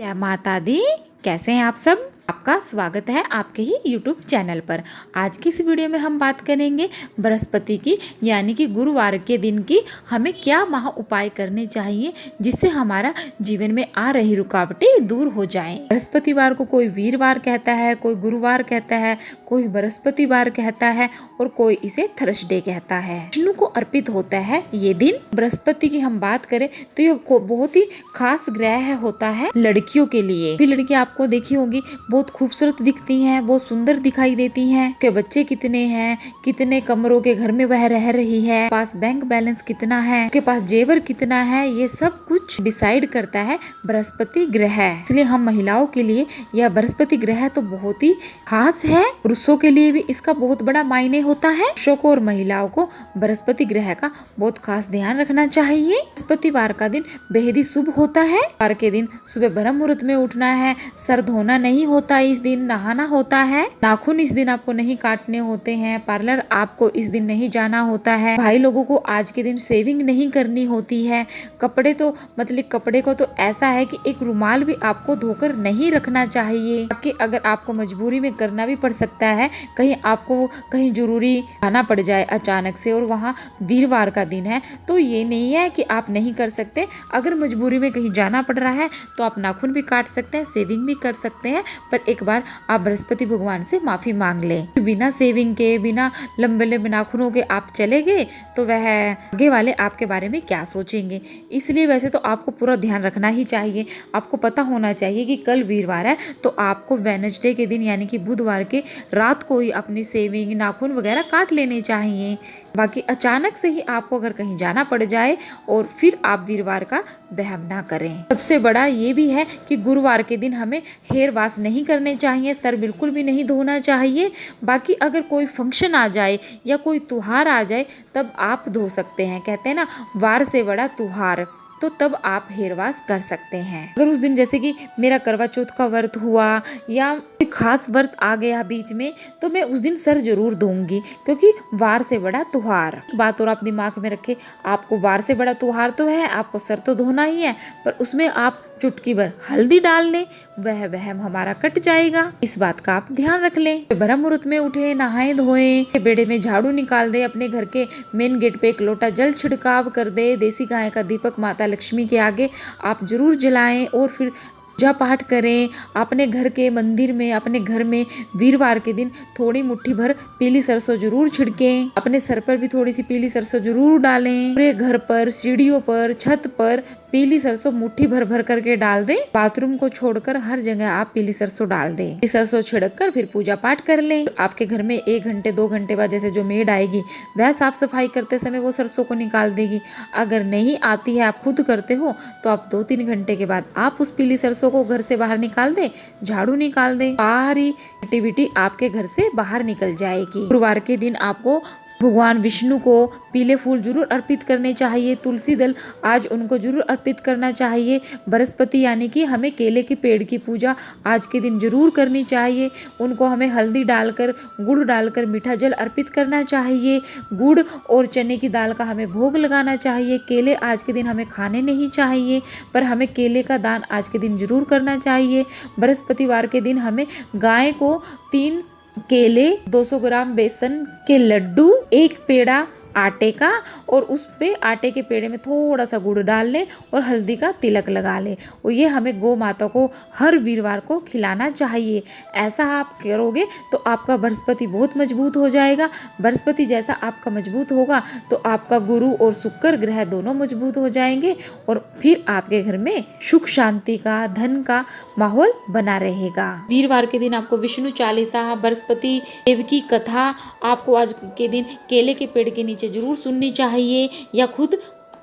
क्या माता दी, कैसे हैं आप सब। आपका स्वागत है आपके ही YouTube चैनल पर। आज की इस वीडियो में हम बात करेंगे बृहस्पति की यानी कि गुरुवार के दिन की हमें क्या महा उपाय करने चाहिए जिससे हमारा जीवन में आ रही रुकावटें दूर हो जाएं। बृहस्पतिवार को कोई वीरवार कहता है, कोई गुरुवार कहता है, कोई बृहस्पतिवार कहता है और कोई इसे थर्सडे कहता है। विष्णु को अर्पित होता है ये दिन। बृहस्पति की हम बात करें तो ये बहुत ही खास ग्रह होता है लड़कियों के लिए। भी लड़कियां आपको देखी होंगी बहुत खूबसूरत दिखती हैं, बहुत सुंदर दिखाई देती हैं। के बच्चे कितने हैं, कितने कमरों के घर में वह रह रही है, पास बैंक बैलेंस कितना है, के पास जेवर कितना है, ये सब कुछ डिसाइड करता है बृहस्पति ग्रह। इसलिए हम महिलाओं के लिए यह बृहस्पति ग्रह तो बहुत ही खास है। पुरुषों के लिए भी इसका बहुत बड़ा मायने होता है। पुरुषों को और महिलाओं को बृहस्पति ग्रह का बहुत खास ध्यान रखना चाहिए। बृहस्पतिवार का दिन बेहद ही शुभ होता है। वार के दिन सुबह ब्रह्म मुहूर्त में उठना है, सर धोना नहीं होता, इस दिन नहाना होता है, नाखून इस दिन आपको नहीं काटने होते हैं, पार्लर आपको इस दिन नहीं जाना होता है, भाई लोगों को आज के दिन शेविंग नहीं करनी होती है। कपड़े तो मतलब कपड़े को तो ऐसा है कि एक रुमाल भी आपको धोकर नहीं रखना चाहिए। बाकी अगर आपको मजबूरी में करना भी पड़ सकता है, कहीं आपको कहीं जरूरी आना पड़ जाए अचानक से और वहाँ वीरवार का दिन है, तो ये नहीं है कि आप नहीं कर सकते। अगर मजबूरी में कहीं जाना पड़ रहा है तो आप नाखून भी काट सकते हैं, शेविंग भी कर सकते हैं, पर एक बार आप बृहस्पति भगवान से माफी मांग ले। बिना शेविंग के, बिना लंबे लंबे नाखूनों के आप चले गए तो वह आगे वाले आपके बारे में क्या सोचेंगे। इसलिए वैसे तो आपको पूरा ध्यान रखना ही चाहिए। आपको पता होना चाहिए कि कल वीरवार है तो आपको वेडनेसडे के दिन यानी कि बुधवार के रात को ही अपनी शेविंग, नाखून वगैरह काट लेने चाहिए। बाकी अचानक से ही आपको अगर कहीं जाना पड़ जाए और फिर आप वीरवार का वहम ना करें। सबसे बड़ा ये भी है कि गुरुवार के दिन हमें हेयर वॉश नहीं करने चाहिए, सर बिल्कुल भी नहीं धोना चाहिए। बाकी अगर कोई फंक्शन आ जाए या कोई त्योहार आ जाए तब आप धो सकते हैं। कहते हैं ना, वार से बड़ा त्योहार, तो तब आप हेयर वॉश कर सकते हैं। अगर उस दिन जैसे कि मेरा करवा चौथ का व्रत हुआ या कोई खास व्रत आ गया बीच में तो मैं उस दिन सर जरूर धोऊंगी, क्योंकि वार से बड़ा त्योहार। बात और आप दिमाग में रखे, आपको वार से बड़ा त्योहार तो है, आपको सर तो धोना ही है, पर उसमें आप चुटकी भर हल्दी डाल लें, वह वहम हमारा कट जाएगा। इस बात का आप ध्यान रख लें। ब्रह्म मुहूर्त में उठे, नहाए धोए, बेड़े में झाड़ू निकाल दे, अपने घर के मेन गेट पे एक लोटा जल छिड़काव कर दे, देसी गाय का दीपक माता लक्ष्मी के आगे आप जरूर जलाएं और फिर पूजा पाठ करें। अपने घर के मंदिर में, अपने घर में वीरवार के दिन थोड़ी मुट्ठी भर पीली सरसों जरूर छिड़कें। अपने सर पर भी थोड़ी सी पीली सरसों जरूर डालें। पूरे घर पर, सीढ़ियों पर, छत पर पीली सरसों मुट्ठी भर भर करके डाल दें। बाथरूम को छोड़कर हर जगह आप पीली सरसों डाल दें। पीली सरसों छिड़क कर फिर पूजा पाठ कर लें। आपके घर में 1 घंटे 2 घंटे बाद जैसे जो मेड आएगी वह साफ सफाई करते समय वो सरसों को निकाल देगी। अगर नहीं आती है, आप खुद करते हो, तो आप 2-3 घंटे के बाद आप उस पीली सरसों को घर से बाहर निकाल दें, झाड़ू निकाल दें, सारी एक्टिविटी आपके घर से बाहर निकल जाएगी। गुरुवार के दिन आपको भगवान विष्णु को पीले फूल जरूर अर्पित करने चाहिए। तुलसी दल आज उनको जरूर अर्पित करना चाहिए। बृहस्पति यानी कि हमें केले के पेड़ की पूजा आज के दिन जरूर करनी चाहिए। उनको हमें हल्दी डालकर, गुड़ डालकर मीठा जल अर्पित करना चाहिए। गुड़ और चने की दाल का हमें भोग लगाना चाहिए। केले आज के दिन हमें खाने नहीं चाहिए, पर हमें केले का दान आज के दिन जरूर करना चाहिए। बृहस्पतिवार के दिन हमें गाय को 3 केले, 200 ग्राम बेसन के लड्डू, 1 पेड़ा आटे का और उस पे आटे के पेड़े में थोड़ा सा गुड़ डाल लें और हल्दी का तिलक लगा लें। और ये हमें गौ माता को हर वीरवार को खिलाना चाहिए। ऐसा आप करोगे तो आपका बृहस्पति बहुत मजबूत हो जाएगा। बृहस्पति जैसा आपका मजबूत होगा तो आपका गुरु और शुक्र ग्रह दोनों मजबूत हो जाएंगे और फिर आपके घर में सुख शांति का, धन का माहौल बना रहेगा। वीरवार के दिन आपको विष्णु चालीसा, बृहस्पति देव की कथा आपको आज के दिन केले के पेड़ के नीचे जरूर सुननी चाहिए या खुद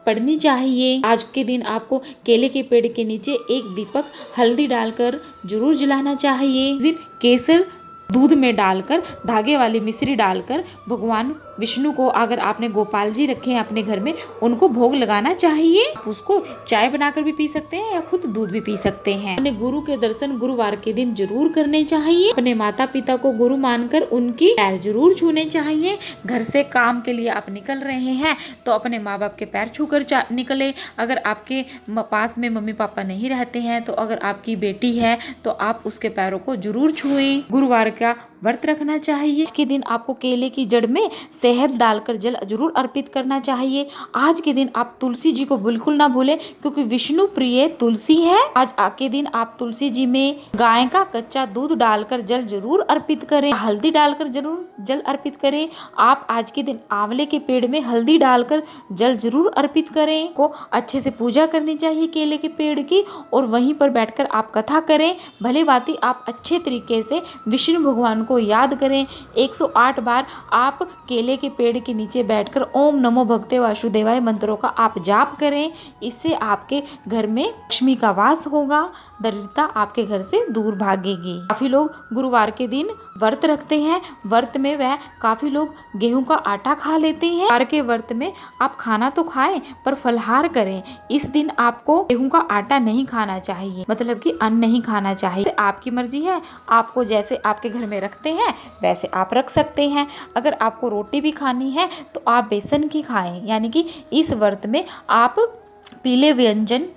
पढ़नी चाहिए। आज के दिन आपको केले के पेड़ के नीचे एक दीपक हल्दी डालकर जरूर जलाना चाहिए। इस दिन केसर दूध में डालकर, धागे वाली मिश्री डालकर भगवान विष्णु को अगर आपने गोपाल जी रखे हैं अपने घर में, उनको भोग लगाना चाहिए। उसको चाय बनाकर भी पी सकते हैं या खुद दूध भी पी सकते हैं। अपने गुरु के दर्शन गुरुवार के दिन जरूर करने चाहिए। अपने माता पिता को गुरु मानकर उनकी पैर जरूर छूने चाहिए। घर से काम के लिए आप निकल रहे हैं तो अपने माँ बाप के पैर छूकर निकले। अगर आपके पास में मम्मी पापा नहीं रहते हैं तो अगर आपकी बेटी है तो आप उसके पैरों को जरूर छुएं। गुरुवार का व्रत रखना चाहिए। आज के दिन आपको केले की जड़ में शहद डालकर जल जरूर अर्पित करना चाहिए। आज के दिन आप तुलसी जी को बिल्कुल ना भूलें, क्योंकि विष्णु प्रिय तुलसी है। आज के दिन आप तुलसी जी में गाय का कच्चा दूध डालकर जल जरूर अर्पित करें। हल्दी डालकर जरूर जल अर्पित करें। आप आज के दिन आंवले के पेड़ में हल्दी डालकर जल जरूर अर्पित करें। को अच्छे से पूजा करनी चाहिए केले के पेड़ की, और वहीं पर बैठकर आप कथा करें। भले बाती आप अच्छे तरीके से विष्णु भगवान को याद करें। 108 बार आप केले के पेड़ के नीचे बैठकर ओम नमो भगवते वासुदेवाय मंत्रों का आप जाप करें। इससे आपके घर में लक्ष्मी का वास होगा, दरिद्रता आपके घर से दूर भागेगी। काफी लोग गुरुवार के दिन व्रत रखते हैं। व्रत में वह काफी लोग गेहूं का आटा खा लेते हैं। गुरुवार के व्रत में आप खाना तो खाएं पर फलाहार करें। इस दिन आपको गेहूं का आटा नहीं खाना चाहिए, मतलब कि अन्न नहीं खाना चाहिए। आपकी मर्जी है, आपको जैसे आपके घर में रखते हैं वैसे आप रख सकते हैं। अगर आपको रोटी भी खानी है तो आप बेसन की खाएं, यानी कि इस व्रत में आप पीले व्यंजन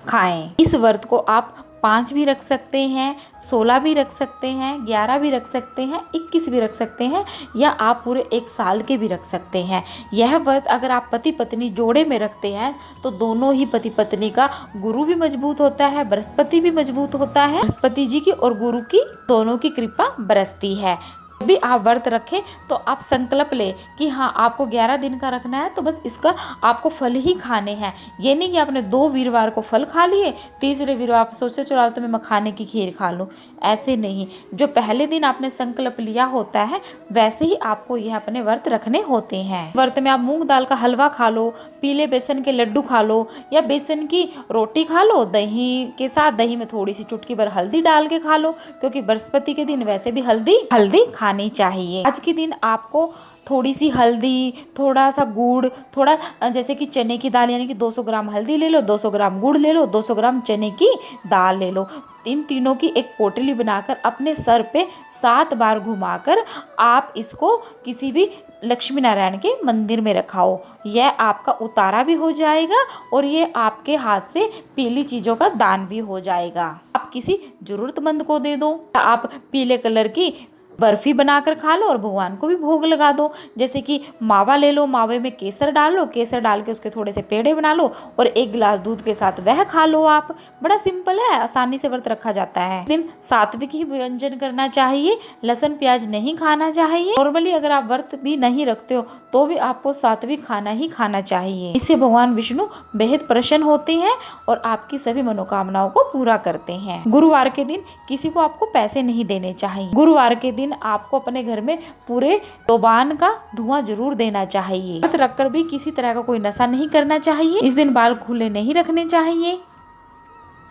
खाएं। इस व्रत को आप 5 भी रख सकते हैं, 16 भी रख सकते हैं, 11 भी रख सकते हैं, 21 भी रख सकते हैं, या आप पूरे 1 साल के भी रख सकते हैं। यह व्रत अगर आप पति पत्नी जोड़े में रखते हैं तो दोनों ही पति पत्नी का गुरु भी मजबूत होता है, बृहस्पति भी मजबूत होता है। बृहस्पति जी की और गुरु की दोनों की कृपा बरसती है। जब भी आप व्रत रखें तो आप संकल्प ले कि हाँ आपको 11 दिन का रखना है, तो बस इसका आपको फल ही खाने हैं। ये नहीं कि आपने 2 वीरवार को फल खा लिए, तीसरे वीरवार आप सोचो चलो आज तो मैं मखाने की खीर खा लूँ। ऐसे नहीं, जो पहले दिन आपने संकल्प लिया होता है वैसे ही आपको यह अपने व्रत रखने होते हैं। व्रत में आप मूंग दाल का हलवा खा लो, पीले बेसन के लड्डू खा लो, या बेसन की रोटी खा लो दही के साथ। दही में थोड़ी सी चुटकी भर हल्दी डाल के खा लो, क्योंकि बृहस्पति के दिन वैसे भी हल्दी खानी चाहिए। आज के दिन आपको थोड़ी सी हल्दी, थोड़ा सा गुड़, थोड़ा जैसे कि चने की दाल, यानी कि 200 ग्राम हल्दी ले लो, 200 ग्राम गुड़ ले लो, 200 ग्राम चने की दाल ले लो। इन तीनों की एक पोटली बनाकर अपने सर पे 7 बार घुमाकर आप इसको किसी भी लक्ष्मी नारायण के मंदिर में रखाओ। यह आपका उतारा भी हो जाएगा और ये आपके हाथ से पीली चीजों का दान भी हो जाएगा। आप किसी जरूरतमंद को दे दो। आप पीले कलर की बर्फी बनाकर खा लो और भगवान को भी भोग लगा दो। जैसे कि मावा ले लो, मावे में केसर डाल लो, केसर डाल के उसके थोड़े से पेड़े बना लो और 1 गिलास दूध के साथ वह खा लो। आप बड़ा सिंपल है, आसानी से व्रत रखा जाता है। दिन सात्विक ही व्यंजन करना चाहिए, लहसुन प्याज नहीं खाना चाहिए। नॉर्मली अगर आप व्रत भी नहीं रखते हो तो भी आपको सात्विक खाना ही खाना चाहिए। इससे भगवान विष्णु बेहद प्रसन्न होते हैं और आपकी सभी मनोकामनाओं को पूरा करते हैं। गुरुवार के दिन किसी को आपको पैसे नहीं देने चाहिए। गुरुवार के दिन आपको अपने घर में पूरे तोबान का धुआं जरूर देना चाहिए। व्रत रखकर भी किसी तरह का कोई नशा नहीं करना चाहिए। इस दिन बाल खुले नहीं रखने चाहिए।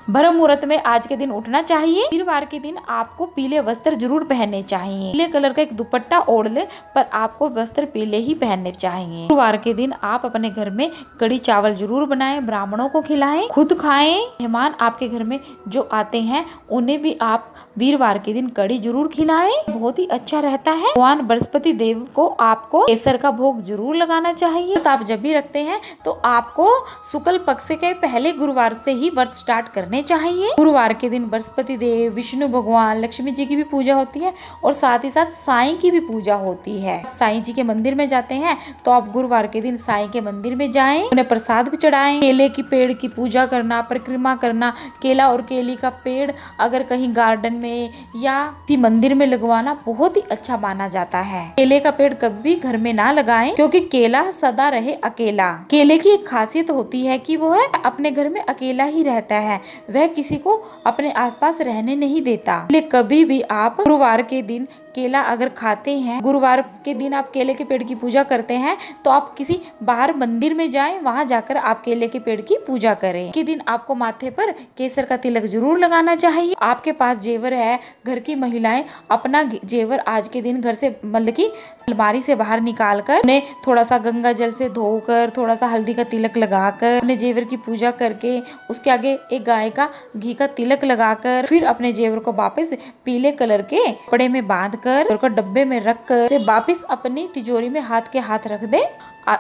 ब्रह्म मुहूर्त में आज के दिन उठना चाहिए। वीरवार के दिन आपको पीले वस्त्र जरूर पहनने चाहिए। पीले कलर का एक दुपट्टा ओढ़ ले, पर आपको वस्त्र पीले ही पहनने चाहिए। गुरुवार के दिन आप अपने घर में कड़ी चावल जरूर बनाएं, ब्राह्मणों को खिलाएं, खुद खाएं। मेहमान आपके घर में जो आते हैं उन्हें भी आप वीरवार के दिन कड़ी जरूर खिलाएं, बहुत ही अच्छा रहता है। भगवान बृहस्पति देव को आपको केसर का भोग जरूर लगाना चाहिए। तो आप जब भी रखते हैं तो आपको शुक्ल पक्ष के पहले गुरुवार से ही व्रत स्टार्ट करने चाहिए। गुरुवार के दिन बृहस्पति देव, विष्णु भगवान, लक्ष्मी जी की भी पूजा होती है और साथ ही साथ साईं की भी पूजा होती है। साईं जी के मंदिर में जाते हैं तो आप गुरुवार के दिन साईं के मंदिर में जाएं, उन्हें प्रसाद भी चढ़ाएं। केले की पेड़ की पूजा करना, परिक्रमा करना, केला और केली का पेड़ अगर कहीं गार्डन में या किसी मंदिर में लगवाना बहुत ही अच्छा माना जाता है। केले का पेड़ कभी घर में ना लगाएं, क्योंकि केला सदा रहे अकेला। केले की एक खासियत होती है कि वो है अपने घर में अकेला ही रहता है, वह किसी को अपने आसपास रहने नहीं देता। इसलिए कभी भी आप गुरुवार के दिन केला अगर खाते हैं, गुरुवार के दिन आप केले के पेड़ की पूजा करते हैं, तो आप किसी बाहर मंदिर में जाएं, वहां जाकर आप केले के पेड़ की पूजा करें। के दिन आपको माथे पर केसर का तिलक जरूर लगाना चाहिए। आपके पास जेवर है, घर की महिलाएं अपना जेवर आज के दिन घर से मतलब की अलमारी से बाहर निकाल कर उन्हें थोड़ा सा गंगा जल से धोकर, थोड़ा सा हल्दी का तिलक लगाकर, अपने जेवर की पूजा करके उसके आगे एक गाय का घी का तिलक लगाकर, फिर अपने जेवर को वापस पीले कलर के कपड़े में बांध कर डब्बे में रख कर वापस अपनी तिजोरी में हाथ के हाथ रख दे।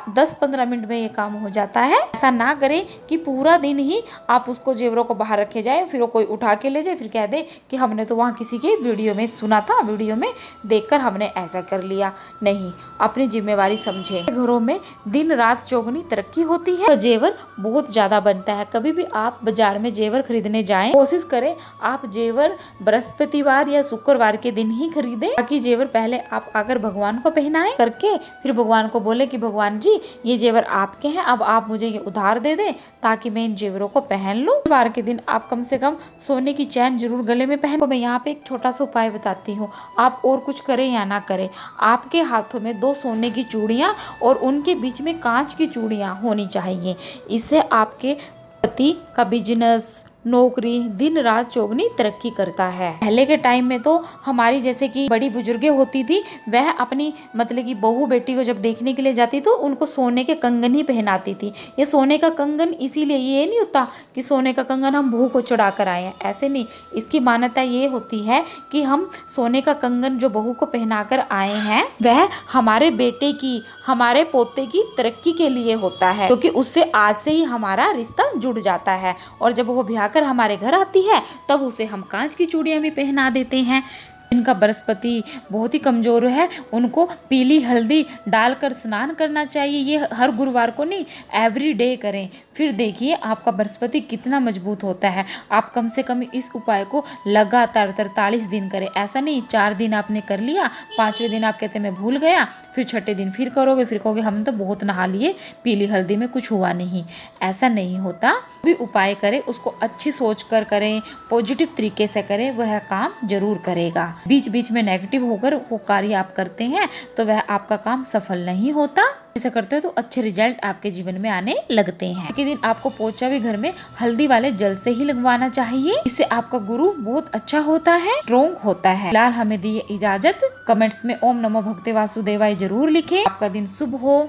10-15 मिनट में ये काम हो जाता है। ऐसा ना करें कि पूरा दिन ही आप उसको जेवरों को बाहर रखे जाए, फिर वो कोई उठा के ले जाए, फिर कह दे कि हमने तो वहाँ किसी के वीडियो में सुना था, वीडियो में देखकर हमने ऐसा कर लिया। नहीं, अपनी जिम्मेवारी समझे। घरों में दिन रात चौगुनी तरक्की होती है, तो जेवर बहुत ज्यादा बनता है। कभी भी आप बाजार में जेवर खरीदने जाएं, कोशिश करें आप जेवर बृहस्पतिवार या शुक्रवार के दिन ही खरीदें, ताकि जेवर पहले आप आकर भगवान को पहनाएं करके, फिर भगवान को बोले कि भगवान जी ये जेवर आपके हैं, अब आप मुझे ये उधार दे दें ताकि मैं इन जेवरों को पहन लूं। बार के दिन आप कम से कम सोने की चैन जरूर गले में पहन। तो मैं यहाँ पे एक छोटा सा उपाय बताती हूँ, आप और कुछ करें या ना करें, आपके हाथों में 2 सोने की चूड़ियां और उनके बीच में कांच की चूड़ियां होनी चाहिए। इससे आपके पति का बिजनेस, नौकरी दिन रात चौगनी तरक्की करता है। पहले के टाइम में तो हमारी जैसे कि बड़ी बुजुर्गें होती थी, वह अपनी मतलब की बहू बेटी को जब देखने के लिए जाती तो उनको सोने के कंगन ही पहनाती थी। ये सोने का कंगन इसीलिए ये नहीं होता कि सोने का कंगन हम बहू को चढ़ा कर आए हैं, ऐसे नहीं। इसकी मान्यता ये होती है कि हम सोने का कंगन जो बहू को पहना कर आए हैं वह हमारे बेटे की, हमारे पोते की तरक्की के लिए होता है, क्योंकि उससे आज से ही हमारा रिश्ता जुड़ जाता है। और जब वो ब्याह कर हमारे घर आती है तब उसे हम कांच की चूड़ियां भी पहना देते हैं। जिनका बृहस्पति बहुत ही कमजोर है, उनको पीली हल्दी डालकर स्नान करना चाहिए। ये हर गुरुवार को नहीं, एवरी डे करें, फिर देखिए आपका बृहस्पति कितना मजबूत होता है। आप कम से कम इस उपाय को लगातार 43 दिन करें। ऐसा नहीं 4 दिन आपने कर लिया, 5वें दिन आप कहते मैं भूल गया, फिर 6ठे दिन फिर करोगे, फिर कहोगे हम तो बहुत नहा लिए, पीली हल्दी में कुछ हुआ नहीं। ऐसा नहीं होता। भी उपाय करें उसको अच्छी सोच कर करें, पॉजिटिव तरीके से करें, वह काम जरूर करेगा। बीच बीच में नेगेटिव होकर वो कार्य आप करते हैं तो वह आपका काम सफल नहीं होता। ऐसा करते हो तो अच्छे रिजल्ट आपके जीवन में आने लगते हैं। एक दिन आपको पोछा भी घर में हल्दी वाले जल से ही लगवाना चाहिए। इससे आपका गुरु बहुत अच्छा होता है, स्ट्रॉन्ग होता है। फिलहाल हमें दी इजाजत। कमेंट्स में ओम नमो भगवते वासुदेवाय जरूर लिखें। आपका दिन शुभ हो।